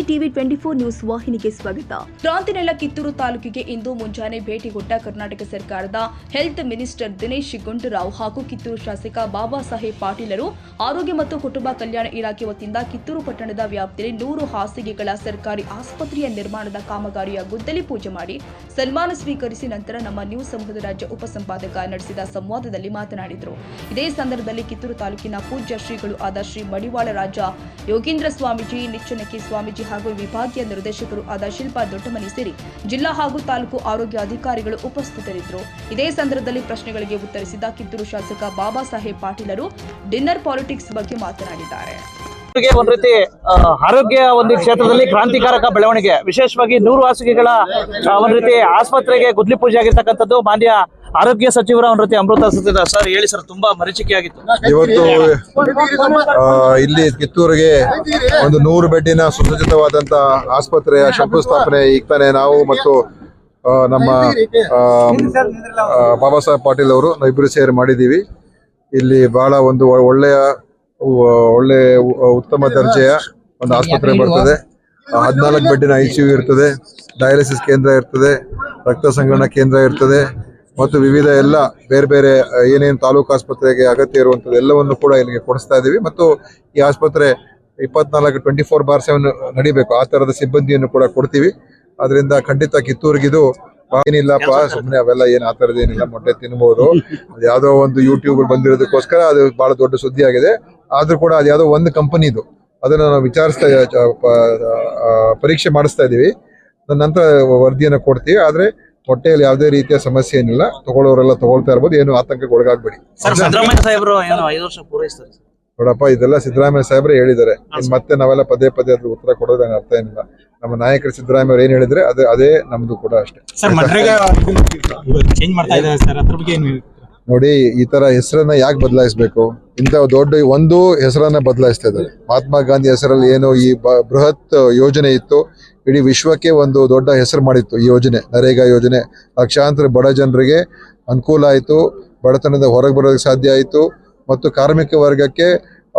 TV 24 news ವಾಹಿನಿಗೆ ಸ್ವಾಗತ. ಕ್ರಾಂತಿನೆಲ ಕಿತ್ತೂರು ತಾಲೂಕಿಗೆ ಇಂದು ಮುಂಜಾನೆ ಭೇಟಿ ಕೊಟ್ಟ ಕರ್ನಾಟಕ ಸರ್ಕಾರದ ಹೆಲ್ತ್ ಮಿನಿಸ್ಟರ್ ದಿನೇಶ್ ಗುಂಡೂರಾವ್ ಹಾಗೂ ಕಿತ್ತೂರು ಶಾಸಕ ಬಾಬಾ ಸಾಹೇಬ್ ಪಾಟೀಲರು ಆರೋಗ್ಯ ಮತ್ತು ಕುಟುಂಬ ಕಲ್ಯಾಣ ಇಲಾಖೆ ವತಿಯಿಂದ ಕಿತ್ತೂರು ಪಟ್ಟಣದ ವ್ಯಾಪ್ತಿಯಲ್ಲಿ 100 ಹಾಸಿಗೆಗಳ ಸರ್ಕಾರಿ ಆಸ್ಪತ್ರೆಯ ನಿರ್ಮಾಣದ ಕಾಮಗಾರಿಯ ಗುದ್ದಲಿ ಪೂಜೆ ಮಾಡಿ ಸನ್ಮಾನ ಸ್ವೀಕರಿಸಿ ನಂತರ ನಮ್ಮ ನ್ಯೂಸ್ ಸಮೂಹದ ರಾಜ್ಯ ಉಪಸಂಪಾದಕ ನಡೆಸಿದ ಸಂವಾದದಲ್ಲಿ ಮಾತನಾಡಿದರು. ಇದೇ ಸಂದರ್ಭದಲ್ಲಿ ಕಿತ್ತೂರು ತಾಲೂಕಿನ ಪೂಜ್ಯ ಶ್ರೀಗಳು ಆದ ಶ್ರೀ ಮಡಿವಾಳ ರಾಜ ಯೋಗೀಂದ್ರ ಸ್ವಾಮೀಜಿ, ನಿಚ್ಚನಕಿ ಸ್ವಾಮೀಜಿ ಹಾಗೂ ವಿಭಾಗೀಯ ನಿರ್ದೇಶಕರು ಆದ ಶಿಲ್ಪಾ ದೊಡ್ಡಮನಿ ಸೇರಿ ಜಿಲ್ಲಾ ಹಾಗೂ ತಾಲೂಕು ಆರೋಗ್ಯ ಅಧಿಕಾರಿಗಳು ಉಪಸ್ಥಿತರಿದ್ದರು. ಇದೇ ಸಂದರ್ಭದಲ್ಲಿ ಪ್ರಶ್ನೆಗಳಿಗೆ ಉತ್ತರಿಸಿದ ಕಿತ್ತೂರು ಶಾಸಕ ಬಾಬಾ ಸಾಹೇಬ್ ಪಾಟೀಲರು ಡಿನ್ನರ್ ಪಾಲಿಟಿಕ್ಸ್ ಬಗ್ಗೆ ಮಾತನಾಡಿದ್ದಾರೆ. ಒಂದು ರೀತಿ ಆರೋಗ್ಯ ಒಂದು ಕ್ಷೇತ್ರದಲ್ಲಿ ಕ್ರಾಂತಿಕಾರಕ ಬೆಳವಣಿಗೆ, ವಿಶೇಷವಾಗಿ 100 ಹಾಸಿಗೆಗಳ ಒಂದು ರೀತಿ ಆಸ್ಪತ್ರೆಗೆ ಗುದ್ದಲಿ ಪೂಜೆ ಆಗಿರ್ತಕ್ಕಂಥದ್ದು ಮಾನ್ಯ ಆರೋಗ್ಯ ಸಚಿವರ ಒಂದು ರೀತಿ ಅಮೃತ ಸತ್ಯದ ಸರ್ ಹೇಳಿ ಸರ್, ತುಂಬಾ ಮರೀಚಿಕೆಯಾಗಿತ್ತು. ಇವತ್ತು ಇಲ್ಲಿ ಕಿತ್ತೂರಿಗೆ ಒಂದು 100 ಬೆಡ್ಡಿನ ಸುಸಜ್ಜಿತವಾದಂತ ಆಸ್ಪತ್ರೆಯ ಶಂಕುಸ್ಥಾಪನೆ ಈಗ ತಾನೇ ನಾವು ಮತ್ತು ನಮ್ಮ ಬಾಬಾ ಸಾಹೇಬ್ ಪಾಟೀಲ್ ಅವರು ಇಬ್ಬರು ಸೇರಿ ಮಾಡಿದ್ದೀವಿ. ಇಲ್ಲಿ ಬಹಳ ಒಂದು ಒಳ್ಳೆ ಉತ್ತಮ ದರ್ಜೆಯ ಒಂದು ಆಸ್ಪತ್ರೆ ಬರ್ತದೆ. 14 ಬೆಡ್ಡಿನ ICU ಇರ್ತದೆ, ಡಯಾಲಿಸಿಸ್ ಕೇಂದ್ರ ಇರ್ತದೆ, ರಕ್ತ ಸಂಗ್ರಹಣಾ ಕೇಂದ್ರ ಇರ್ತದೆ ಮತ್ತು ವಿವಿಧ ಎಲ್ಲ ಬೇರೆ ಬೇರೆ ಏನೇನು ತಾಲೂಕು ಆಸ್ಪತ್ರೆಗೆ ಅಗತ್ಯ ಇರುವಂಥದ್ದು ಎಲ್ಲವನ್ನು ಕೂಡ ಇಲ್ಲಿಗೆ ಕೊಡಿಸ್ತಾ ಇದ್ದೀವಿ. ಮತ್ತು ಈ ಆಸ್ಪತ್ರೆ 24/7 ನಡಿಬೇಕು, ಆ ಥರದ ಸಿಬ್ಬಂದಿಯನ್ನು ಕೂಡ ಕೊಡ್ತೀವಿ. ಅದರಿಂದ ಖಂಡಿತ ಕಿತ್ತೂರಿಗಿದು ಏನಿಲ್ಲಪ್ಪ, ಸುಮ್ಮನೆ ಅವೆಲ್ಲ ಏನು ಆ ಥರದ್ದು ಏನಿಲ್ಲ, ಮೊಟ್ಟೆ ತಿನ್ಬೋದು. ಅದು ಯಾವುದೋ ಒಂದು ಯೂಟ್ಯೂಬ್ ಬಂದಿರೋದಕ್ಕೋಸ್ಕರ ಅದು ಬಹಳ ದೊಡ್ಡ ಸುದ್ದಿ ಆಗಿದೆ. ಆದ್ರೂ ಕೂಡ ಅದು ಯಾವುದೋ ಒಂದು ಕಂಪನಿದು, ಅದನ್ನು ನಾವು ಪರೀಕ್ಷೆ ಮಾಡಿಸ್ತಾ ಇದ್ದೀವಿ. ನಂತರ ವರದಿಯನ್ನು ಕೊಡ್ತೀವಿ. ಆದ್ರೆ ಹೊಟ್ಟೆಯಲ್ಲಿ ಯಾವುದೇ ರೀತಿಯ ಸಮಸ್ಯೆ ಏನಿಲ್ಲ, ತಗೊಳ್ಳೋರೆಲ್ಲ ತಗೊಳ್ತಾ ಇರ್ಬೋದು, ಏನು ಆತಂಕಕ್ಕೆ ಒಳಗಾಗ್ಬೇಡಿ. ನೋಡಪ್ಪ, ಇದೆಲ್ಲ ಸಿದ್ದರಾಮಯ್ಯ ಸಾಹೇಬ್ರೆ ಹೇಳಿದ್ದಾರೆ. ಮತ್ತೆ ನಾವೆಲ್ಲ ಪದೇ ಅದ್ರ ಉತ್ತರ ಕೊಡೋದು ಅರ್ಥ ಏನಿಲ್ಲ. ನಮ್ಮ ನಾಯಕರು ಸಿದ್ದರಾಮಯ್ಯ ಅವ್ರು ಏನ್ ಹೇಳಿದ್ರೆ ಅದೇ ನಮ್ದು ಕೂಡ ಅಷ್ಟೇ. ನೋಡಿ, ಈ ತರ ಹೆಸರನ್ನ ಯಾಕೆ ಬದಲಾಯಿಸಬೇಕು? ಇಂಥ ದೊಡ್ಡ ಒಂದು ಹೆಸರನ್ನ ಬದಲಾಯಿಸ್ತಾ ಇದ್ದಾರೆ. ಮಹಾತ್ಮ ಗಾಂಧಿ ಹೆಸರಲ್ಲಿ ಏನು ಈ ಬೃಹತ್ ಯೋಜನೆ ಇತ್ತು, ಇಡೀ ವಿಶ್ವಕ್ಕೆ ಒಂದು ದೊಡ್ಡ ಹೆಸರು ಮಾಡಿತ್ತು ಈ ಯೋಜನೆ. ನರೇಗಾ ಯೋಜನೆ ಲಕ್ಷಾಂತರ ಬಡ ಜನರಿಗೆ ಅನುಕೂಲ ಆಯಿತು, ಬಡತನದ ಹೊರಗೆ ಬರೋದಕ್ಕೆ ಸಾಧ್ಯ ಆಯಿತು ಮತ್ತು ಕಾರ್ಮಿಕ ವರ್ಗಕ್ಕೆ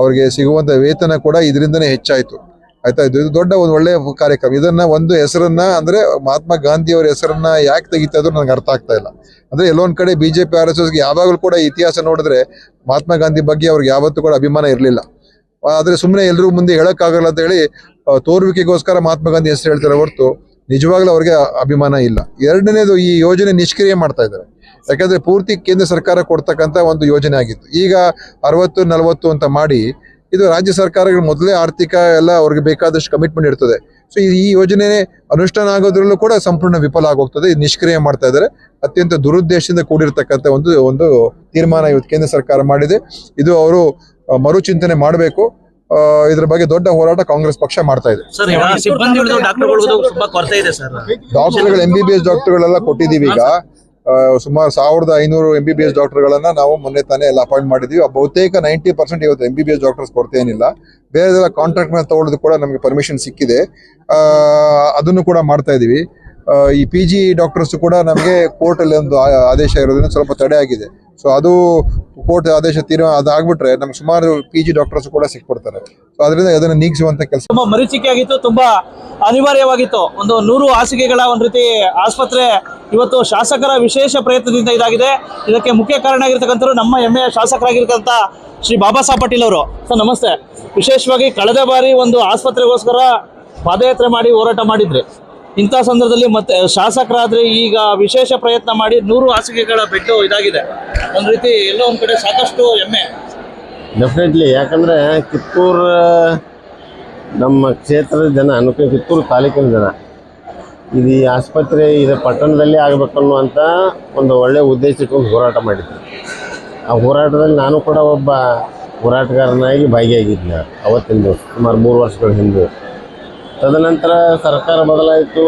ಅವ್ರಿಗೆ ಸಿಗುವಂತ ವೇತನ ಕೂಡ ಇದರಿಂದನೇ ಹೆಚ್ಚಾಯಿತು. ಆಯ್ತಾ? ಇದು ದೊಡ್ಡ ಒಂದು ಒಳ್ಳೆಯ ಕಾರ್ಯಕ್ರಮ. ಇದನ್ನ ಒಂದು ಹೆಸರನ್ನ ಅಂದ್ರೆ ಮಹಾತ್ಮ ಗಾಂಧಿ ಅವರ ಹೆಸರನ್ನ ಯಾಕೆ ತೆಗಿತಾ ಇದ್ರು ನನಗೆ ಅರ್ಥ ಆಗ್ತಾ ಇಲ್ಲ. ಅಂದ್ರೆ ಎಲ್ಲೊಂದ್ ಕಡೆ BJP RSSಗೆ ಯಾವಾಗಲೂ ಕೂಡ ಇತಿಹಾಸ ನೋಡಿದ್ರೆ ಮಹಾತ್ಮ ಗಾಂಧಿ ಬಗ್ಗೆ ಅವ್ರಿಗೆ ಯಾವತ್ತೂ ಕೂಡ ಅಭಿಮಾನ ಇರಲಿಲ್ಲ. ಆದ್ರೆ ಸುಮ್ಮನೆ ಎಲ್ರಿಗೂ ಮುಂದೆ ಹೇಳಕ್ಕಾಗಲ್ಲ ಅಂತ ಹೇಳಿ ತೋರುವಿಕೆಗೋಸ್ಕರ ಮಹಾತ್ಮ ಗಾಂಧಿ ಹೆಸರು ಹೇಳ್ತಾರೆ ಹೊರತು ನಿಜವಾಗ್ಲೂ ಅವ್ರಿಗೆ ಅಭಿಮಾನ ಇಲ್ಲ. ಎರಡನೇದು, ಈ ಯೋಜನೆ ನಿಷ್ಕ್ರಿಯ ಮಾಡ್ತಾ ಇದ್ದಾರೆ. ಯಾಕಂದ್ರೆ ಪೂರ್ತಿ ಕೇಂದ್ರ ಸರ್ಕಾರ ಕೊಡ್ತಕ್ಕಂಥ ಒಂದು ಯೋಜನೆ ಆಗಿತ್ತು. ಈಗ 60-40 ಅಂತ ಮಾಡಿ ಇದು ರಾಜ್ಯ ಸರ್ಕಾರಗಳು ಮೊದಲೇ ಆರ್ಥಿಕ ಎಲ್ಲ ಅವ್ರಿಗೆ ಬೇಕಾದಷ್ಟು ಕಮಿಟ್ಮೆಂಟ್ ಇರ್ತದೆ. ಸೊ ಈ ಯೋಜನೆ ಅನುಷ್ಠಾನ ಆಗೋದ್ರಲ್ಲೂ ಕೂಡ ಸಂಪೂರ್ಣ ವಿಫಲ ಆಗೋಗ್ತದೆ. ಇದು ನಿಷ್ಕ್ರಿಯ ಮಾಡ್ತಾ ಇದ್ದಾರೆ. ಅತ್ಯಂತ ದುರುದ್ದೇಶದಿಂದ ಕೂಡಿರ್ತಕ್ಕಂಥ ಒಂದು ತೀರ್ಮಾನ ಇವತ್ತು ಕೇಂದ್ರ ಸರ್ಕಾರ ಮಾಡಿದೆ. ಇದು ಅವರು ಮರುಚಿಂತನೆ ಮಾಡಬೇಕು. ಇದ್ರ ಬಗ್ಗೆ ದೊಡ್ಡ ಹೋರಾಟ ಕಾಂಗ್ರೆಸ್ ಪಕ್ಷ ಮಾಡ್ತಾ ಇದೆ. ಡಾಕ್ಟರ್ಗಳು MBBS ಡಾಕ್ಟರ್ಗಳೆಲ್ಲ ಕೊಟ್ಟಿದ್ದೀವಿ. ಈಗ ಸುಮಾರು 1500 MBBS ಡಾಕ್ಟರ್ಗಳನ್ನ ನಾವು ಮೊನ್ನೆ ತಾನೇ ಎಲ್ಲ ಅಪಾಯಿಂಟ್ ಮಾಡಿದ್ವಿ. ಬಹುತೇಕ 90% ಇವತ್ತು MBBS ಡಾಕ್ಟರ್ಸ್ ಕೊರತೆ ಏನಿಲ್ಲ. ಬೇರೆದೆಲ್ಲ ಕಾಂಟ್ರಾಕ್ಟ್ ಮೇಲೆ ತಗೊಳ್ಳೋದು ಕೂಡ ನಮಗೆ ಪರ್ಮಿಷನ್ ಸಿಕ್ಕಿದೆ. ಅದನ್ನು ಕೂಡ ಮಾಡ್ತಾ ಇದೀವಿ. ಈ PG ಡಾಕ್ಟರ್ಸ್ ಕೂಡ ನಮಗೆ ಕೋರ್ಟ್ ಅಲ್ಲಿ ಒಂದು ಆದೇಶ ಇರೋದ್ರಿಂದ ಸ್ವಲ್ಪ ತಡೆ ಆಗಿದೆ. ಸೊ ಅದು ಕೋರ್ಟ್ ಆದೇಶ ಅದಾಗ್ಬಿಟ್ರೆ ನಮ್ಗೆ ಸುಮಾರು PG ಡಾಕ್ಟರ್ಸ್ ಕೂಡ ಸಿಕ್ಬಿಡ್ತಾರೆ. ಸೊ ಅದರಿಂದ ಅದನ್ನು ನೀಗಿಸುವಂತ ಕೆಲಸ ತುಂಬಾ ಮರೀಚಿಕೆ ಆಗಿತ್ತು, ತುಂಬಾ ಅನಿವಾರ್ಯವಾಗಿತ್ತು. ಒಂದು 100 ಹಾಸಿಗೆಗಳ ಒಂದು ರೀತಿ ಆಸ್ಪತ್ರೆ ಇವತ್ತು ಶಾಸಕರ ವಿಶೇಷ ಪ್ರಯತ್ನದಿಂದ ಇದಾಗಿದೆ. ಇದಕ್ಕೆ ಮುಖ್ಯ ಕಾರಣ ಆಗಿರ್ತಕ್ಕಂಥವ್ರು ನಮ್ಮ ಹೆಮ್ಮೆಯ ಶಾಸಕರಾಗಿರ್ತಕ್ಕಂಥ ಶ್ರೀ ಬಾಬಾ ಸಾಹೇಬ್ ಪಾಟೀಲ್ ಅವರು. ಸರ್ ನಮಸ್ತೆ. ವಿಶೇಷವಾಗಿ ಕಳೆದ ಬಾರಿ ಒಂದು ಆಸ್ಪತ್ರೆಗೋಸ್ಕರ ಪಾದಯಾತ್ರೆ ಮಾಡಿ ಹೋರಾಟ ಮಾಡಿದ್ರಿ. ಇಂಥ ಸಂದರ್ಭದಲ್ಲಿ ಮತ್ತೆ ಶಾಸಕರಾದ್ರೆ ಈಗ ವಿಶೇಷ ಪ್ರಯತ್ನ ಮಾಡಿ 100 ಹಾಸಿಗೆಗಳ ಬೆಡ್ ಇದಾಗಿದೆ. ಒಂದು ರೀತಿ ಎಲ್ಲೋ ಒಂದು ಕಡೆ ಸಾಕಷ್ಟು ಹೆಮ್ಮೆ. ಡೆಫಿನೆಟ್ಲಿ. ಯಾಕಂದರೆ ಕಿತ್ತೂರು ನಮ್ಮ ಕ್ಷೇತ್ರದ ಜನ, ಕಿತ್ತೂರು ತಾಲೂಕಿನ ಜನ ಇದು ಈ ಆಸ್ಪತ್ರೆ ಇದು ಪಟ್ಟಣದಲ್ಲಿ ಆಗಬೇಕನ್ನುವಂಥ ಒಂದು ಒಳ್ಳೆಯ ಉದ್ದೇಶಕ್ಕೆ ಹೋರಾಟ ಮಾಡಿದ್ದೆ. ಆ ಹೋರಾಟದಲ್ಲಿ ನಾನು ಕೂಡ ಒಬ್ಬ ಹೋರಾಟಗಾರನಾಗಿ ಭಾಗಿಯಾಗಿದ್ದೆ ಅವತ್ತಿನ ದಿವಸ, ಸುಮಾರು 3 ವರ್ಷಗಳ ಹಿಂದೆ. ತದನಂತರ ಸರ್ಕಾರ ಬದಲಾಯಿತು,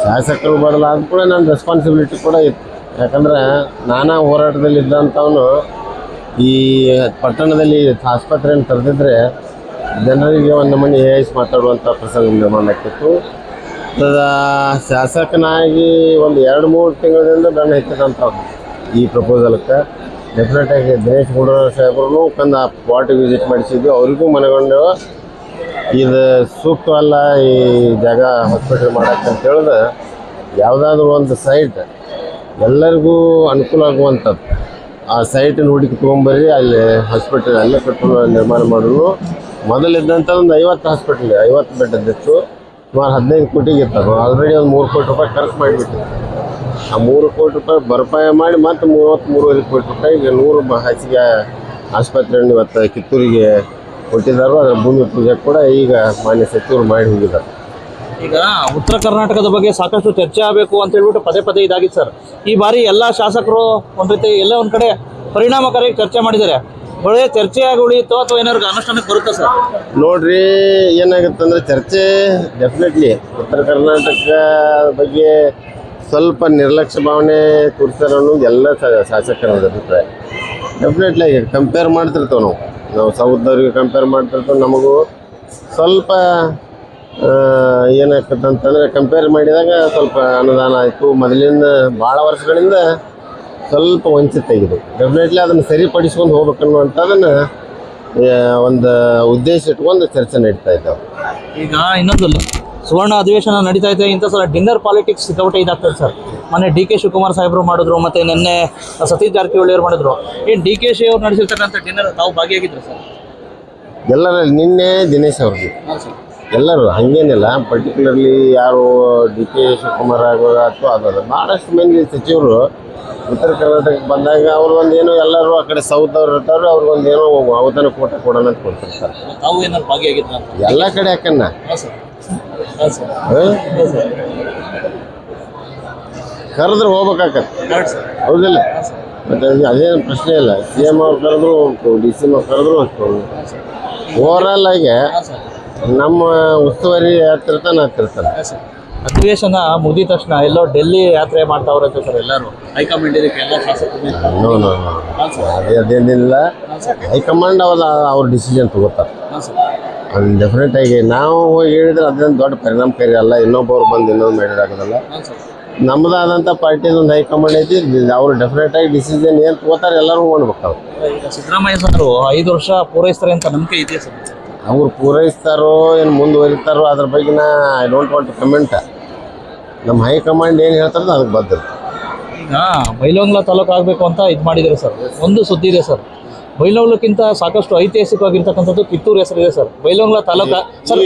ಶಾಸಕರು ಬದಲಾದ ಕೂಡ ನನ್ನ ರೆಸ್ಪಾನ್ಸಿಬಿಲಿಟಿ ಕೂಡ ಇತ್ತು. ಯಾಕಂದ್ರೆ ನಾನಾ ಹೋರಾಟದಲ್ಲಿದ್ದಂಥವನು ಈ ಪಟ್ಟಣದಲ್ಲಿ ಆಸ್ಪತ್ರೆಯನ್ನು ತೆರೆದಿದ್ದರೆ ಜನರಿಗೆ ಒಂದು ಮನೆ ಮಾತಾಡುವಂಥ ಪ್ರಸಂಗ ನಿರ್ಮಾಣ ಆಗ್ತಿತ್ತು. ಶಾಸಕನಾಗಿ ಒಂದು 2-3 ತಿಂಗಳಿಂದ ಬೆನ್ನು ಹೆಚ್ಚಿದಂಥವ್ರು ಈ ಪ್ರಪೋಸಲ್ಕ್ಕೆ. ಡೆಫಿನೆಟಾಗಿ ದಿನೇಶ್ ಗುಂಡೂರಾವ್ ಸಾಹೇಬ್ರು ಕಂದು ಆ ಸ್ಪಾಟಿಗೆ ವಿಸಿಟ್ ಮಾಡಿಸಿದ್ವಿ. ಅವರಿಗೂ ಮನಗೊಂಡು ಇದು ಸೂಕ್ತವಲ್ಲ ಈ ಜಾಗ ಹಾಸ್ಪಿಟಲ್ ಮಾಡಕ್ಕೆ ಅಂತ ಹೇಳಿದ್ರೆ ಯಾವುದಾದ್ರೂ ಒಂದು ಸೈಟ್ ಎಲ್ಲರಿಗೂ ಅನುಕೂಲ ಆಗುವಂಥದ್ದು ಆ ಸೈಟನ್ನು ಹುಡುಕಿ ತೊಗೊಂಬರ್ರಿ, ಅಲ್ಲಿ ಹಾಸ್ಪಿಟಲ್ ಅಲ್ಲೇ ಕಟ್ಟಲು ನಿರ್ಮಾಣ ಮಾಡಲು. ಮೊದಲಿದ್ದಂಥ ಒಂದು 50 ಹಾಸ್ಪಿಟಲ್ 50 ಬೆಡ್ದಿತ್ತು, ಸುಮಾರು 15 ಕೋಟಿಗೆ ಇರ್ತಾರೆ. ಆಲ್ರೆಡಿ ಒಂದು 3 ಕೋಟಿ ರೂಪಾಯಿ ಖರ್ಚು ಮಾಡಿಬಿಟ್ಟಿತ್ತು. ಆ 3 ಕೋಟಿ ರೂಪಾಯಿ ಭರಪಾಯ ಮಾಡಿ ಮತ್ತು 33.5 ಕೋಟಿ ರೂಪಾಯಿಗೆ 100 ಹಾಸಿಗೆ ಆಸ್ಪತ್ರೆಯನ್ನು ಇವತ್ತು ಕಿತ್ತೂರಿಗೆ ಕೊಟ್ಟಿದ್ದಾರೆ. ಅದರ ಭೂಮಿ ಪೂಜೆ ಕೂಡ ಈಗ ಮಾನ್ಯ ಸಚಿವರು ಮಾಡಿ ಹೋಗಿದ್ದಾರೆ. ಈಗ ಉತ್ತರ ಕರ್ನಾಟಕದ ಬಗ್ಗೆ ಸಾಕಷ್ಟು ಚರ್ಚೆ ಆಗಬೇಕು ಅಂತ ಹೇಳ್ಬಿಟ್ಟು ಪದೇ ಪದೇ ಇದಾಗಿತ್ತು ಸರ್. ಈ ಬಾರಿ ಎಲ್ಲ ಶಾಸಕರು ಒಂದು ರೀತಿ ಎಲ್ಲ ಒಂದು ಕಡೆ ಪರಿಣಾಮಕಾರಿಯಾಗಿ ಚರ್ಚೆ ಮಾಡಿದ್ದಾರೆ. ಒಳ್ಳೆ ಚರ್ಚೆಯಾಗಿ ಉಳಿಯುತ್ತೋ ಅಥವಾ ಏನಾದ್ರು ಅನುಷ್ಠಾನಕ್ಕೆ ಬರುತ್ತಾ ಸರ್? ನೋಡ್ರಿ, ಏನಾಗುತ್ತೆ ಅಂದರೆ ಚರ್ಚೆ ಡೆಫಿನೆಟ್ಲಿ ಉತ್ತರ ಕರ್ನಾಟಕ ಬಗ್ಗೆ ಸ್ವಲ್ಪ ನಿರ್ಲಕ್ಷ್ಯ ಭಾವನೆ ತೋರಿಸ್ತಾರೆ ಅನ್ನೋದು ಎಲ್ಲ ಶಾಸಕರ ಅಭಿಪ್ರಾಯ. ಡೆಫಿನೆಟ್ಲಿ ಕಂಪೇರ್ ಮಾಡ್ತಿರ್ತೇವೆ ನಾವು ಸೌದವ್ರಿಗೆ ಕಂಪೇರ್ ಮಾಡ್ತಿರ್ತೇವೆ. ನಮಗೂ ಸ್ವಲ್ಪ ಏನಾಗ್ತದಂತಂದರೆ ಕಂಪೇರ್ ಮಾಡಿದಾಗ ಸ್ವಲ್ಪ ಅನುದಾನ ಆಯಿತು, ಮೊದಲಿಂದ ಭಾಳ ವರ್ಷಗಳಿಂದ ಸ್ವಲ್ಪ ವಂಚಿತ ಆಗಿದೆ. ಡೆಫಿನೆಟ್ಲಿ ಅದನ್ನು ಸರಿಪಡಿಸ್ಕೊಂಡು ಹೋಗ್ಬೇಕನ್ನುವಂಥದ್ದನ್ನು ಒಂದು ಉದ್ದೇಶ ಇಟ್ಕೊಂಡು ಚರ್ಚೆ ನಡೀತಾ ಇದ್ದಾವೆ. ಈಗ ಇನ್ನೊಂದು ಸುವರ್ಣ ಅಧಿವೇಶನ ನಡೀತಾ ಇದೆ, ಇಂಥ ಸಲ ಡಿನ್ನರ್ ಪಾಲಿಟಿಕ್ಸ್ ಸಿಕ್ಕಾಪಟ್ಟೆ ಇದಾಗ್ತದೆ ಸರ್. ಮೊನ್ನೆ ಡಿ ಕೆ ಶಿವಕುಮಾರ್ ಸಾಹೇಬರು ಮಾಡಿದ್ರು, ಮತ್ತು ನಿನ್ನೆ ಸತೀಶ್ ಜಾರಕಿಹೊಳಿ ಅವರು ಮಾಡಿದ್ರು. ಏನು ಡಿ ಕೆ ಶಿ ಅವ್ರು ನಡೆಸಿರ್ತಕ್ಕಂಥ ಡಿನ್ನರ್ ತಾವು ಭಾಗಿಯಾಗಿದ್ರು ಸರ್? ಎಲ್ಲರಲ್ಲಿ ನಿನ್ನೆ ದಿನೇಶ್ ಅವ್ರಿಗೆ ಎಲ್ಲರೂ ಹಾಗೇನಿಲ್ಲ, ಪರ್ಟಿಕ್ಯುಲರ್ಲಿ ಯಾರು ಡಿ ಕೆ ಶಿವಕುಮಾರ್ ಆಗೋದು ಅಥವಾ ಅದು ಭಾಳಷ್ಟು ಮಂದಿ ಸಚಿವರು ಉತ್ತರ ಕರ್ನಾಟಕಕ್ಕೆ ಬಂದಾಗ ಅವ್ರಿಗೊಂದು ಏನೋ ಎಲ್ಲರೂ ಆ ಕಡೆ ಸೌತ್ ಅವ್ರು ಇರ್ತಾರೆ, ಅವ್ರಿಗೊಂದು ಏನೋ ಅವಧಾನ ಕೂಟ ಕೊಡೋಣ ಅಂತ ಕೊಡ್ತಿರ್ತಾರೆ. ತಾವು ಏನಾದ್ರು ಭಾಗಿಯಾಗಿದ್ರ ಎಲ್ಲ ಕಡೆ ಯಾಕನ್ನ ಕರೆದ್ರೆ ಹೋಗ್ಬೇಕಾಗತ್ತೆ, ಹೌದಿಲ್ಲ? ಮತ್ತು ಅದೇನು ಪ್ರಶ್ನೆ ಇಲ್ಲ. ಸಿ ಎಮ್ ಅವ್ರು ಕರೆದ್ರು ಉಂಟು, ಡಿ ಸಿ ಎಮ್ ಅವ್ರು ಕರೆದ್ರು ಉಂಟು. ಓವರಾಲ್ ಆಗಿ ನಮ್ಮ ಉಸ್ತುವಾರಿ ಹತ್ತಿರ್ತಾನೆ. ಅಧಿವೇಶನ ಮುಗಿದ ತಕ್ಷಣ ಎಲ್ಲೋ ಡೆಲ್ಲಿ ಯಾತ್ರೆ ಮಾಡ್ತಾವ್ರಂತೆ ಸರ್ ಎಲ್ಲರೂ ಹೈಕಮಾಂಡ್ ಇದಕ್ಕೆ ಎಲ್ಲ ಶಾಸಕರು. ಅದೇನಿಲ್ಲ, ಹೈಕಮಾಂಡ್ ಅವ್ರ ಡಿಸಿಷನ್ ತಗೋತಾರೆ. ಅದು ಡೆಫಿನೆಟ್ ಆಗಿ ನಾವು ಹೋಗಿ ಹೇಳಿದ್ರೆ ಅದೇನು ದೊಡ್ಡ ಪರಿಣಾಮಕಾರಿ ಅಲ್ಲ. ಇನ್ನೊಬ್ಬರು ಬಂದು ಇನ್ನೊಂದು ಮಾಡಿರೋಕ್ಕಾಗಲ್ಲ. ನಮ್ಮದಾದಂಥ ಪಾರ್ಟಿದು ಒಂದು ಹೈಕಮಾಂಡ್ ಐತಿ, ಅವರು ಡೆಫಿನೆಟ್ ಆಗಿ ಡಿಸಿಷನ್ ಏನು ತಗೋತಾರೆ ಎಲ್ಲರೂ ಮಾಡ್ಬೇಕಾದ್ರು. ಸಿದ್ದರಾಮಯ್ಯ ಸರ್ 5 ವರ್ಷ ಪೂರೈಸ್ತಾರೆ ಅಂತ ನಂಬಿಕೆ ಇದೆಯಾ ಸರ್? ಅವ್ರು ಪೂರೈಸ್ತಾರೋ ಏನು ಮುಂದುವರಿತಾರೋ ಅದ್ರ ಬಗ್ಗೆನ I don't want to comment. ನಮ್ಮ ಹೈಕಮಾಂಡ್ ಏನು ಹೇಳ್ತಾರೋ ಅದಕ್ಕೆ ಬದ್ಧ. ಈಗ ಬೈಲಹೊಂಗಲ ತಾಲೂಕು ಆಗಬೇಕು ಅಂತ ಇದು ಮಾಡಿದ್ದಾರೆ ಸರ್. ಒಂದು ಸುದ್ದಿ ಇದೆ ಸರ್, ಬೈಲಹೊಂಗಲಕ್ಕಿಂತ ಸಾಕಷ್ಟು ಐತಿಹಾಸಿಕವಾಗಿರ್ತಕ್ಕಂಥದ್ದು ಕಿತ್ತೂರು ಹೆಸರಿದೆ sir. Bailhongal taluk sir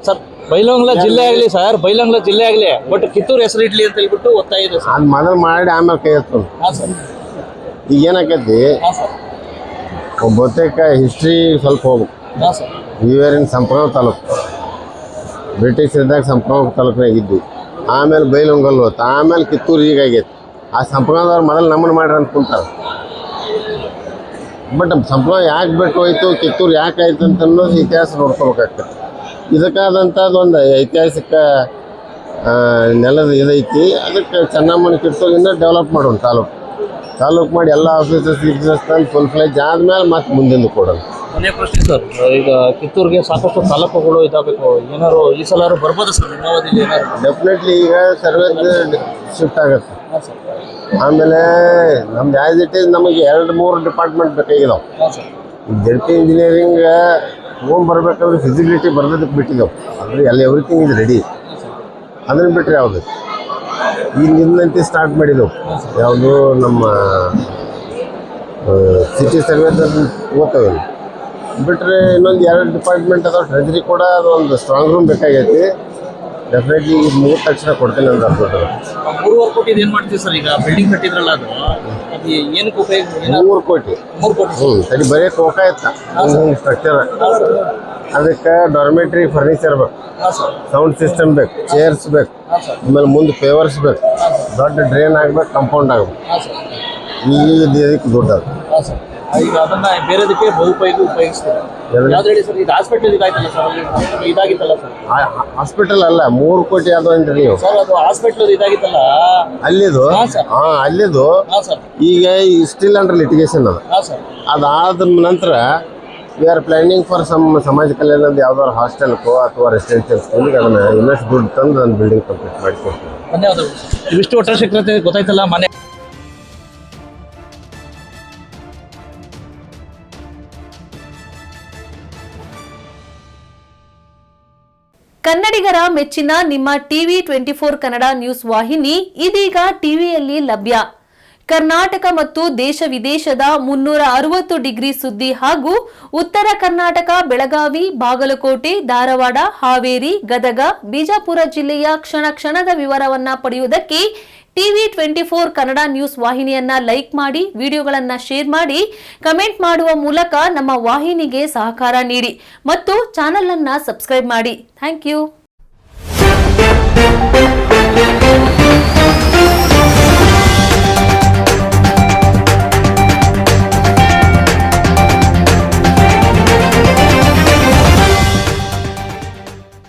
sir Bailhongal ಜಿಲ್ಲೆ ಆಗಲಿ ಸರ್, ಬೈಲಹೊಂಗಲ ಜಿಲ್ಲೆ ಆಗಲಿ, ಬಟ್ ಕಿತ್ತೂರು ಹೆಸರು ಇಡ್ಲಿ ಅಂತ ಹೇಳ್ಬಿಟ್ಟು ಒತ್ತಾಯ ಇದೆ ಸರ್. ಅದು ಮೊದಲು ಮಾಡಿ ಆಮೇಲೆ ಕೈ ಎತ್ತು. ಹಾಂ ಸರ್. ಈಗ ಏನಾಕೈತಿ, ಹಾಂ ಸರ್. ಬಹುತೇಕ ಹಿಸ್ಟ್ರಿ ಸ್ವಲ್ಪ ಹೋಗ್ಬೇಕು. ಹಾಂ ಸರ್. ಇವೇರಿನ ಸಂಪಗಾಂವ್ ತಾಲೂಕು, ಬ್ರಿಟಿಷ್ ಇದ್ದಾಗ ಸಂಪಗಾಂವ್ ತಾಲೂಕಿನಾಗ ಇದ್ವಿ. ಆಮೇಲೆ ಬೈಲಹೊಂಗಲ್ ಹೋಯ್ತು, ಆಮೇಲೆ ಕಿತ್ತೂರು ಹೀಗಾಗೈತಿ. ಆ ಸಂಪಗಾಂವ್ದವ್ರು ಮೊದಲು ನಮ್ಮನ್ನು ಮಾಡ್ರಿ ಅಂತ ಕುಂತಾರೆ. ಬಟ್ ಸಂಪಗಾಂವ್ ಯಾಕೆ ಬಿಟ್ಟು ಹೋಯ್ತು, ಕಿತ್ತೂರು ಯಾಕೆ ಆಯ್ತು ಅಂತ ಅನ್ನೋದು ಇತಿಹಾಸ ನೋಡ್ಕೋಬೇಕಾಗ್ತದೆ. ಇದಕ್ಕಾದಂಥದ್ದು ಒಂದು ಐತಿಹಾಸಿಕ ನೆಲದ ಇದೈತಿ. ಅದಕ್ಕೆ ಚೆನ್ನಮ್ಮನ ಕಿತ್ತೂರು ಇನ್ನೂ ಡೆವಲಪ್ ಮಾಡೋಣ. ತಾಲೂಕು ಮಾಡಿ ಎಲ್ಲ ಆಫೀಸಸ್ ತಂದು ಫುಲ್ ಫ್ಲೆಜ್ ಆದಮೇಲೆ ಮತ್ತೆ ಮುಂದಿಂದು ಕೊಡೋಣ. ಕೊನೆಯ ಪ್ರಶ್ನೆ ಸರ್, ಈಗ ಕಿತ್ತೂರಿಗೆ ಸಾಕಷ್ಟು ತಾಲೂಕುಗಳು ಇದಾಗಬೇಕು, ಏನಾದ್ರು ಈ ಸಲ ಬರ್ಬೋದು ಸರ್ ಅಮರಾವತಿಲಿ ಏನಾದ್ರು? ಡೆಫಿನೆಟ್ಲಿ ಈಗ ಸರ್ವೇದು ಶಿಫ್ಟ್ ಆಗುತ್ತೆ. ಹಾಂ ಸರ್. ಆಮೇಲೆ ನಮ್ದು ಆ್ಯಸ್ ಇಟ್ ಈಸ್ ನಮಗೆ 2-3 ಡಿಪಾರ್ಟ್ಮೆಂಟ್ ಬೇಕಾಗಿದ್ದಾವೆ. ಹಾಂ ಸರ್. ಜಡ್ ಪಿ ಇಂಜಿನಿಯರಿಂಗ್ ಬರ್ಬೇಕಾದ್ರೆ ಫಿಸಿಬಿಲಿಟಿ ಬರ್ದಕ್ಕೆ ಬಿಟ್ಟಿದ್ದಾವೆ. ಅಂದರೆ ಎಲ್ಲ ಎವ್ರಿಥಿಂಗ್ ಇದು ರೆಡಿ. ಅದನ್ನು ಬಿಟ್ಟರೆ ಯಾವುದು ಈಗ ನಿನ್ನಂತೆ ಸ್ಟಾರ್ಟ್ ಮಾಡಿದೆವು. ಯಾವುದು ನಮ್ಮ ಸಿಟಿ ಸರ್ವೆ ಓದ್ತವೆ. ಬಿಟ್ಟರೆ ಇನ್ನೊಂದು 2 ಡಿಪಾರ್ಟ್ಮೆಂಟ್ ಅದಾವೆ. ಟ್ರೆಜರಿ ಕೂಡ ಅದು ಒಂದು ಸ್ಟ್ರಾಂಗ್ ರೂಮ್ ಬೇಕಾಗೈತಿ. ಡೆಫಿನೆಟ್ಲಿ ಈಗ 3 ತಕ್ಷಣ ಕೊಡ್ತೇನೆ ಅಂತ ಅನ್ಕೊಳ್ತಾರೆ. 3.5 ಕೋಟಿ ಏನು ಮಾಡ್ತೀವಿ ಸರ್? ಈಗ ಬಿಲ್ಡಿಂಗ್ ಕಟ್ಟಿದ್ರಲ್ಲ, ಅದು ಏನಕ್ಕೆ ಉಪಯೋಗ? 3 ಕೋಟಿ. 3 ಕೋಟಿ ಸರಿ, ಬರೀ ಕೋಕ ಇತ್ತ ಸ್ಟ್ರಕ್ಚರ್. ಅದಕ್ಕೆ ಡಾರ್ಮೆಟ್ರಿ ಫರ್ನಿಚರ್ ಬೇಕು, ಸೌಂಡ್ ಸಿಸ್ಟಮ್ ಬೇಕು, ಚೇರ್ಸ್ ಬೇಕು, ಆಮೇಲೆ ಮುಂದೆ ಪೇವರ್ಸ್ ಬೇಕು, ದೊಡ್ಡ ಡ್ರೈನ್ ಆಗ್ಬೇಕು, ಕಂಪೌಂಡ್ ಆಗ್ಬೇಕು. ಈಗ ಇದಕ್ಕೆ ದುಡ್ಡು ಈಗ ಅದನ್ನ ಬೇರೆದಕ್ಕೆ ಬಹುಪಯೋಗಿ ಉಪಯೋಗಿಸ್ತಾರೆ. ಯಾವ್ದು ಹೇಳಿ ಸರ್? ಇದು ಹಾಸ್ಪಿಟಲ್ ಇದಾಯ್ತಲ್ಲ ಸರ್, ಇದಾಗಿತ್ತಲ್ಲ ಸರ್? ಹಾಸ್ಪಿಟಲ್ ಅಲ್ಲ, 3 ಕೋಟಿ ಅದು ಅಂದ್ರಿ ನೀವು ಸರ್. ಅದು ಹಾಸ್ಪಿಟಲ್ ಇದಾಗಿತ್ತಲ್ಲ ಅಲ್ಲಿದು. ಅಲ್ಲಿದು ಈಗ ಸ್ಟಿಲ್ ಅಂಡರ್ ಲಿಟಿಗೇಷನ್ ಅದು. ಅದಾದ ನಂತರ ವಿ ಆರ್ ಪ್ಲಾನಿಂಗ್ ಫಾರ್ ಸಮಾಜ ಕಲ್ಯಾಣದ ಯಾವ್ದಾದ್ರು ಹಾಸ್ಟೆಲ್ಕೋ ಅಥವಾ ರೆಸಿಡೆನ್ಷಿಯಲ್ ಸ್ಕೂಲಿಗೆ ಅದನ್ನ ಇನ್ನಷ್ಟು ದುಡ್ಡು ತಂದು ನನ್ನ ಬಿಲ್ಡಿಂಗ್ ಕಂಪ್ಲೀಟ್ ಮಾಡಿಕೊಡ್ತೀನಿ. ಧನ್ಯವಾದಗಳು. ಇವಿಷ್ಟು ಒಟ್ಟಾರೆ ಸಿಕ್ಕತ್ತೆ ಗೊತ್ತಾಯ್ತಲ್ಲ ಮನೆ ಕನ್ನಡಿಗರ ಮೆಚ್ಚಿನ ನಿಮ್ಮ ಟಿವಿ 24 ಕನ್ನಡ ನ್ಯೂಸ್ ವಾಹಿನಿ ಇದೀಗ ಟಿವಿಯಲ್ಲಿ ಲಭ್ಯ. ಕರ್ನಾಟಕ ಮತ್ತು ದೇಶ ವಿದೇಶದ 360 ಡಿಗ್ರಿ ಸುದ್ದಿ ಹಾಗೂ ಉತ್ತರ ಕರ್ನಾಟಕ, ಬೆಳಗಾವಿ, ಬಾಗಲಕೋಟೆ, ಧಾರವಾಡ, ಹಾವೇರಿ, ಗದಗ, ಬಿಜಾಪುರ ಜಿಲ್ಲೆಯ ಕ್ಷಣ ಕ್ಷಣದ ವಿವರವನ್ನ ಪಡೆಯುವುದಕ್ಕೆ ಟಿವಿ 24 ಕನ್ನಡ ನ್ಯೂಸ್ ವಾಹಿನಿಯನ್ನ ಲೈಕ್ ಮಾಡಿ, ವಿಡಿಯೋಗಳನ್ನ ಶೇರ್ ಮಾಡಿ, ಕಮೆಂಟ್ ಮಾಡುವ ಮೂಲಕ ನಮ್ಮ ವಾಹಿನಿಗೆ ಸಹಕಾರ ನೀಡಿ ಮತ್ತು ಚಾನೆಲ್ ಅನ್ನ ಸಬ್ಸ್ಕ್ರೈಬ್ ಮಾಡಿ. Thank you.